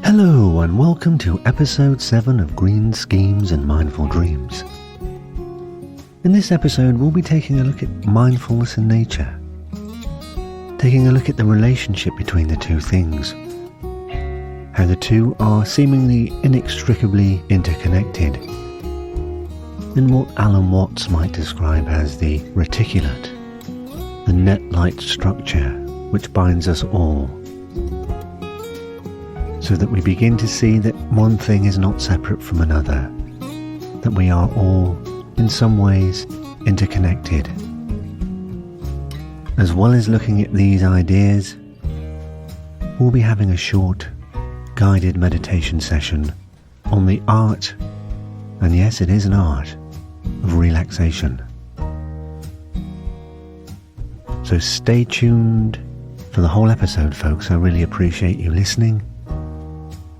Hello and welcome to episode 7 of Green Schemes and Mindful Dreams. In this episode we'll be taking a look at mindfulness and nature, taking a look at the relationship between the two things, how the two are seemingly inextricably interconnected, in what Alan Watts might describe as the reticulate, the net-like structure which binds us all, so that we begin to see that one thing is not separate from another, that we are all, in some ways, interconnected. As well as looking at these ideas, we'll be having a short, guided meditation session on the art, and yes, it is an art, of relaxation. So stay tuned for the whole episode, folks. I really appreciate you listening.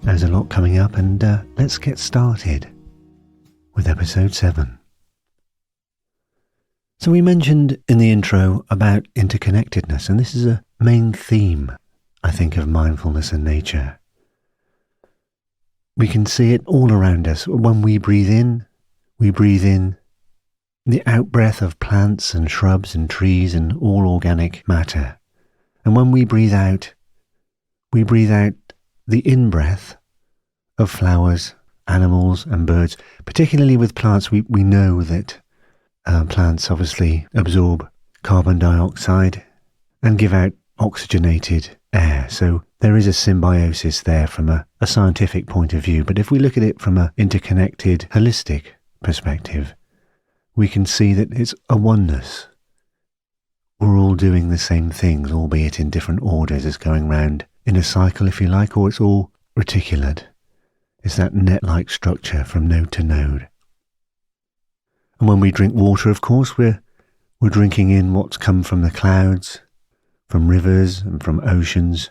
There's a lot coming up, and let's get started with episode 7. So we mentioned in the intro about interconnectedness, and this is a main theme, I think, of mindfulness and nature. We can see it all around us. When we breathe in the out-breath of plants and shrubs and trees and all organic matter. And when we breathe out the in-breath of flowers, animals and birds. Particularly with plants, we know that plants obviously absorb carbon dioxide and give out oxygenated air. So there is a symbiosis there from a scientific point of view. But if we look at it from an interconnected, holistic perspective, we can see that it's a oneness. We're all doing the same things, albeit in different orders, as going round in a cycle, if you like, or it's all reticulate. It's that net-like structure from node to node. And when we drink water, of course, we're drinking in what's come from the clouds, from rivers and from oceans.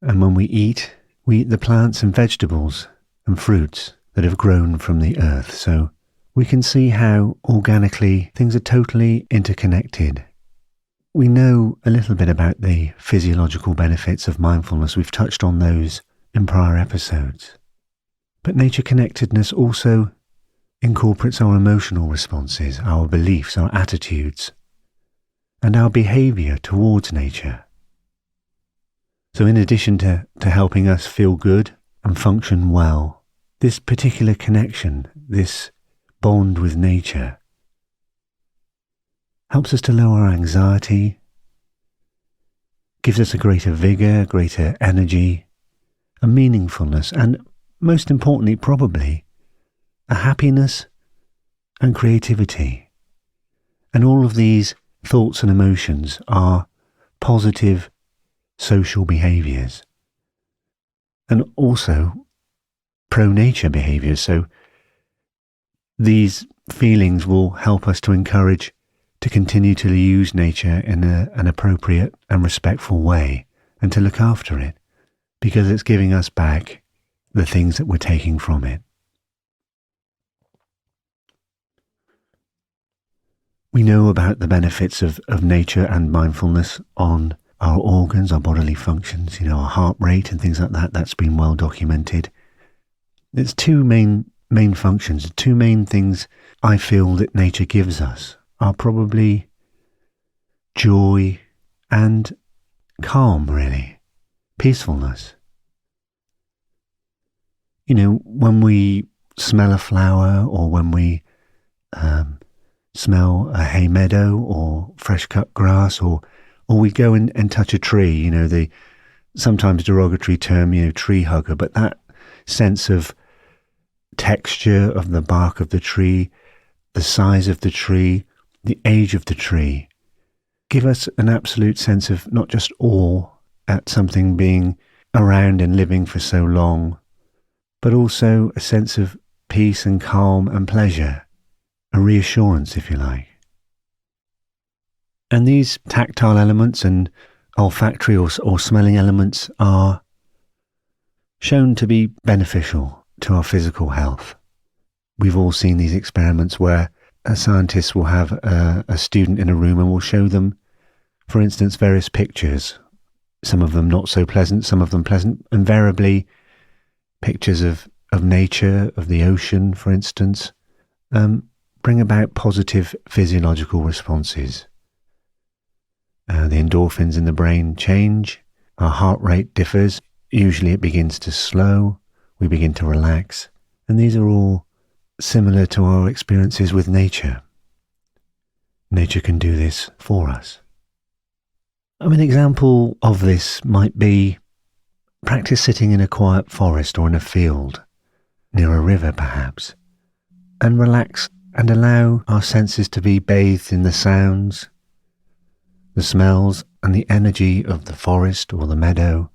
And when we eat the plants and vegetables and fruits that have grown from the earth. So we can see how organically things are totally interconnected. We know a little bit about the physiological benefits of mindfulness. We've touched on those in prior episodes. But nature connectedness also incorporates our emotional responses, our beliefs, our attitudes, and our behaviour towards nature. So in addition to helping us feel good and function well, this particular connection, this bond with nature, helps us to lower our anxiety, gives us a greater vigour, greater energy, a meaningfulness, and most importantly, probably, a happiness and creativity. And all of these thoughts and emotions are positive social behaviours, and also pro-nature behaviours. So these feelings will help us to encourage to continue to use nature in an appropriate and respectful way, and to look after it, because it's giving us back the things that we're taking from it. We know about the benefits of nature and mindfulness on our organs, our bodily functions, our heart rate and things like that. That's been well documented. There's two main functions, two main things I feel that nature gives us are probably joy and calm, really, peacefulness. When we smell a flower, or when we smell a hay meadow or fresh cut grass, or we go and touch a tree, the sometimes derogatory term, tree hugger, but that sense of texture of the bark of the tree, the size of the tree, the age of the tree, give us an absolute sense of not just awe at something being around and living for so long, but also a sense of peace and calm and pleasure, a reassurance, if you like. And these tactile elements and olfactory or smelling elements are shown to be beneficial to our physical health. We've all seen these experiments where a scientist will have a student in a room and will show them, for instance, various pictures, some of them not so pleasant, some of them pleasant. Invariably, pictures of nature, of the ocean, for instance, bring about positive physiological responses. The endorphins in the brain change, our heart rate differs, usually it begins to slow, we begin to relax, and these are all similar to our experiences with nature. Nature can do this for us. An example of this might be practice sitting in a quiet forest or in a field, near a river perhaps, and relax and allow our senses to be bathed in the sounds, the smells, and the energy of the forest or the meadow.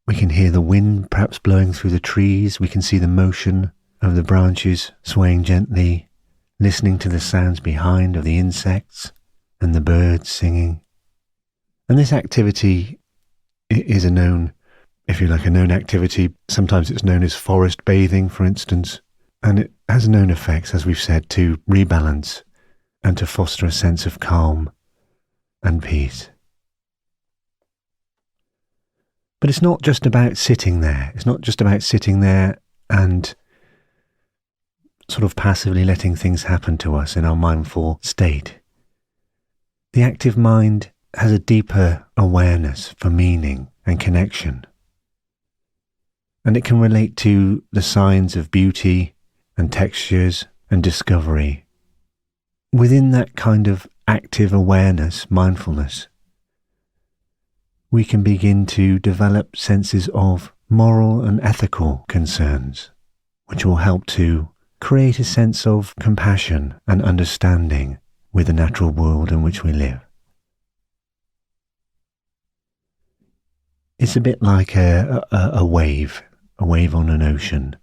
We can hear the wind perhaps blowing through the trees. We can see the motion of the branches swaying gently, listening to the sounds behind of the insects and the birds singing. And this activity is a known activity. Sometimes it's known as forest bathing, for instance, and it has known effects, as we've said, to rebalance and to foster a sense of calm and peace. But it's not just about sitting there. It's not just about sitting there and sort of passively letting things happen to us in our mindful state. The active mind has a deeper awareness for meaning and connection. And it can relate to the signs of beauty and textures and discovery. Within that kind of active awareness, mindfulness, we can begin to develop senses of moral and ethical concerns, which will help to create a sense of compassion and understanding with the natural world in which we live. It's a bit like a wave on an ocean.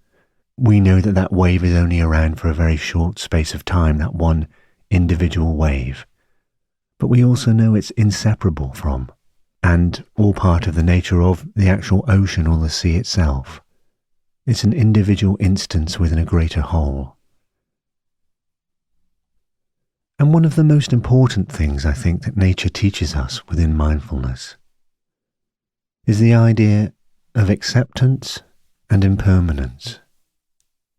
We know that that wave is only around for a very short space of time, that one individual wave. But we also know it's inseparable from, and all part of the nature of, the actual ocean or the sea itself. It's an individual instance within a greater whole. And one of the most important things I think that nature teaches us within mindfulness is the idea of acceptance and impermanence.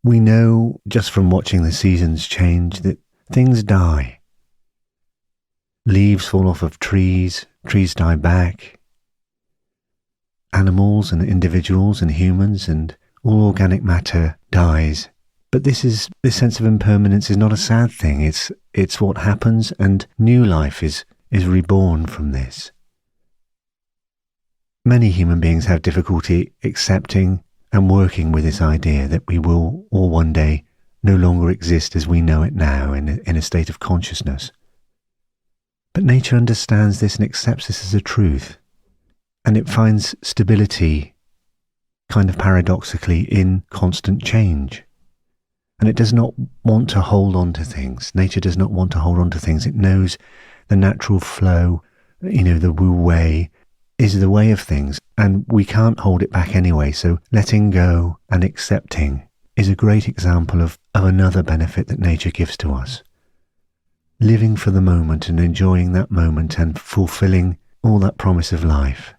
We know just from watching the seasons change that things die. Leaves fall off of trees, trees die back. Animals and individuals and humans and all organic matter dies. But this sense of impermanence is not a sad thing. It's what happens, and new life is reborn from this. Many human beings have difficulty accepting and working with this idea that we will all one day no longer exist as we know it now in a state of consciousness. But nature understands this and accepts this as a truth, and it finds stability, kind of paradoxically, in constant change. And it does not want to hold on to things. Nature does not want to hold on to things. It knows the natural flow, the wu wei is the way of things, and we can't hold it back anyway. So letting go and accepting is a great example of another benefit that nature gives to us. Living for the moment and enjoying that moment and fulfilling all that promise of life,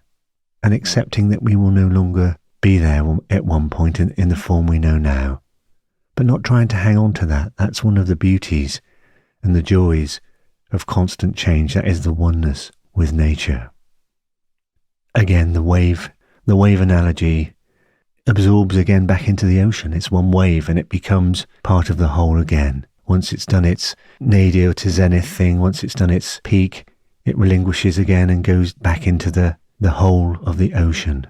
and accepting that we will no longer be there at one point in the form we know now, but not trying to hang on to that. That's one of the beauties and the joys of constant change. That is the oneness with nature. Again, the wave analogy absorbs again back into the ocean. It's one wave and it becomes part of the whole again. Once it's done its nadir to zenith thing, once it's done its peak, it relinquishes again and goes back into the whole of the ocean.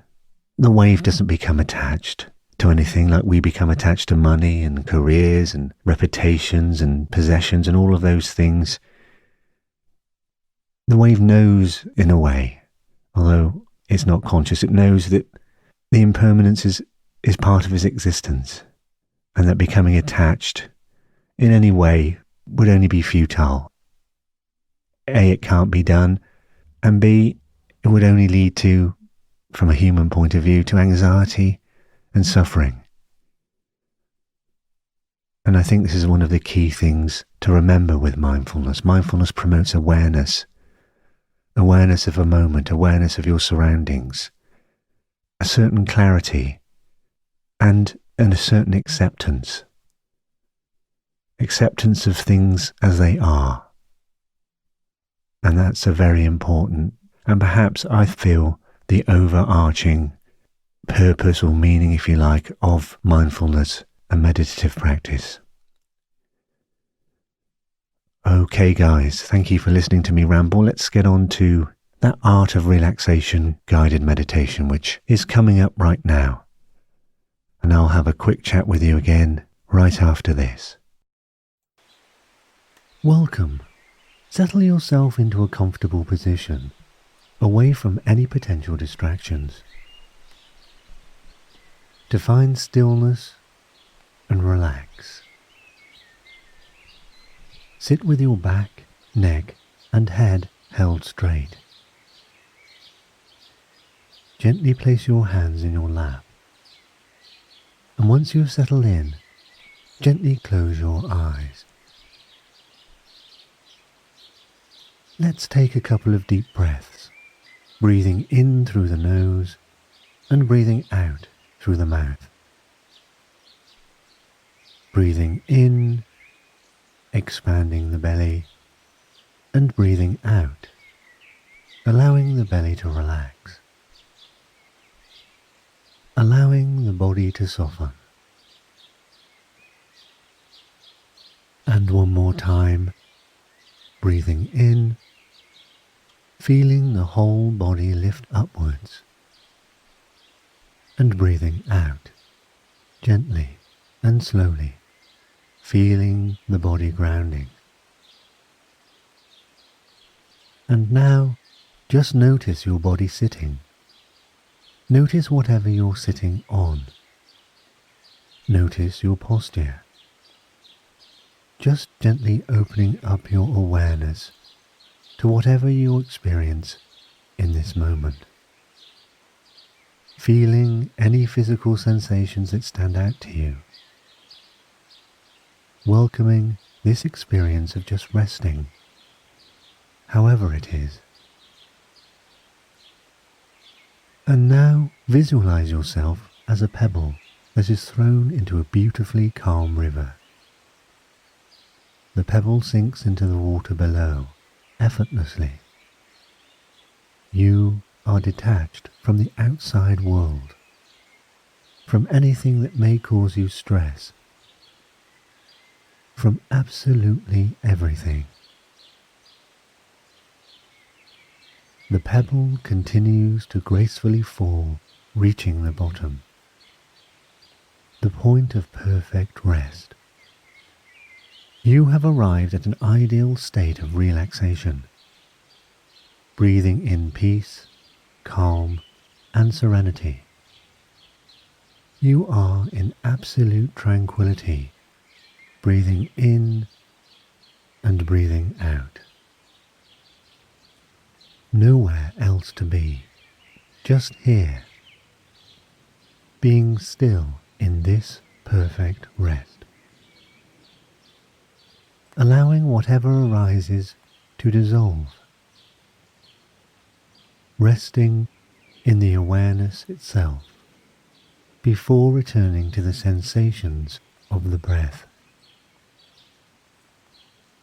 The wave doesn't become attached to anything like we become attached to money and careers and reputations and possessions and all of those things. The wave knows, in a way, although it's not conscious, it knows that the impermanence is part of its existence, and that becoming attached in any way would only be futile. A, it can't be done, and B, it would only lead to, from a human point of view, to anxiety and suffering. And I think this is one of the key things to remember with mindfulness. Mindfulness promotes awareness of a moment, awareness of your surroundings, a certain clarity and a certain acceptance. Acceptance of things as they are. And that's a very important, and perhaps I feel the overarching purpose or meaning, if you like, of mindfulness and meditative practice. Okay, guys, thank you for listening to me ramble. Let's get on to that art of relaxation guided meditation, which is coming up right now. And I'll have a quick chat with you again right after this. Welcome. Settle yourself into a comfortable position, away from any potential distractions. To find stillness and relax. Sit with your back, neck, and head held straight. Gently place your hands in your lap. And once you have settled in, gently close your eyes. Let's take a couple of deep breaths, breathing in through the nose and breathing out through the mouth. Breathing in, expanding the belly, and breathing out, allowing the belly to relax, allowing the body to soften. And one more time, breathing in, feeling the whole body lift upwards, and breathing out, gently and slowly, feeling the body grounding. And now, just notice your body sitting. Notice whatever you're sitting on. Notice your posture. Just gently opening up your awareness to whatever you experience in this moment. Feeling any physical sensations that stand out to you. Welcoming this experience of just resting, however it is. And now visualize yourself as a pebble that is thrown into a beautifully calm river. The pebble sinks into the water below, effortlessly. You are detached from the outside world, from anything that may cause you stress, from absolutely everything. The pebble continues to gracefully fall, reaching the bottom, the point of perfect rest. You have arrived at an ideal state of relaxation, breathing in peace, calm, and serenity. You are in absolute tranquility, breathing in and breathing out. Nowhere else to be, just here, being still in this perfect rest. Allowing whatever arises to dissolve. Resting in the awareness itself before returning to the sensations of the breath.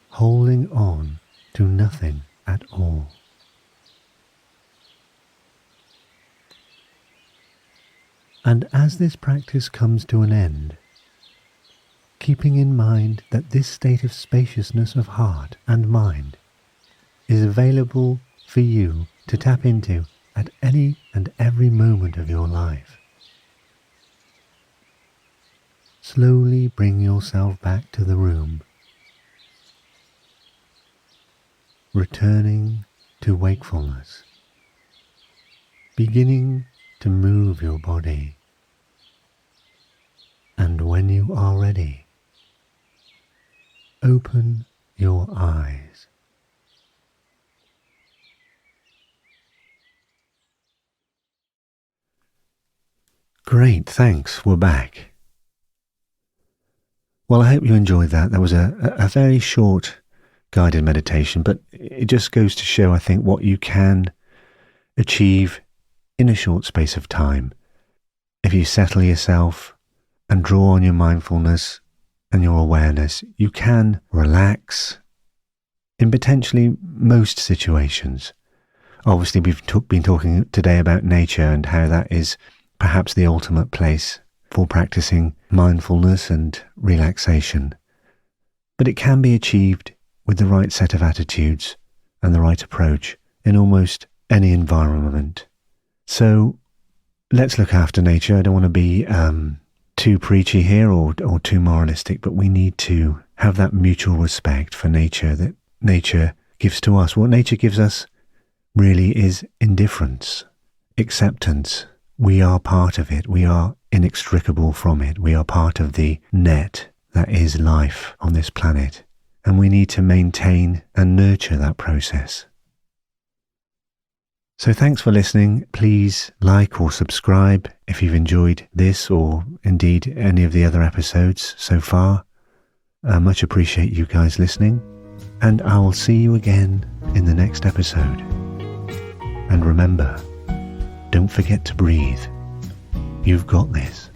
Holding on to nothing at all. And as this practice comes to an end, keeping in mind that this state of spaciousness of heart and mind is available for you to tap into at any and every moment of your life. Slowly bring yourself back to the room, returning to wakefulness, beginning to move your body, and when you are ready, open your eyes. Great, thanks, we're back. Well, I hope you enjoyed that. That was a very short guided meditation, but it just goes to show, I think, what you can achieve in a short space of time if you settle yourself and draw on your mindfulness and your awareness, you can relax in potentially most situations. Obviously, we've been talking today about nature and how that is perhaps the ultimate place for practicing mindfulness and relaxation. But it can be achieved with the right set of attitudes and the right approach in almost any environment. So let's look after nature. I don't want to be too preachy here or too moralistic, but we need to have that mutual respect for nature that nature gives to us. What nature gives us really is indifference, acceptance. We are part of it. We are inextricable from it. We are part of the net that is life on this planet. And we need to maintain and nurture that process. So thanks for listening. Please like or subscribe if you've enjoyed this or indeed any of the other episodes so far. I much appreciate you guys listening. And I will see you again in the next episode. And remember, don't forget to breathe. You've got this.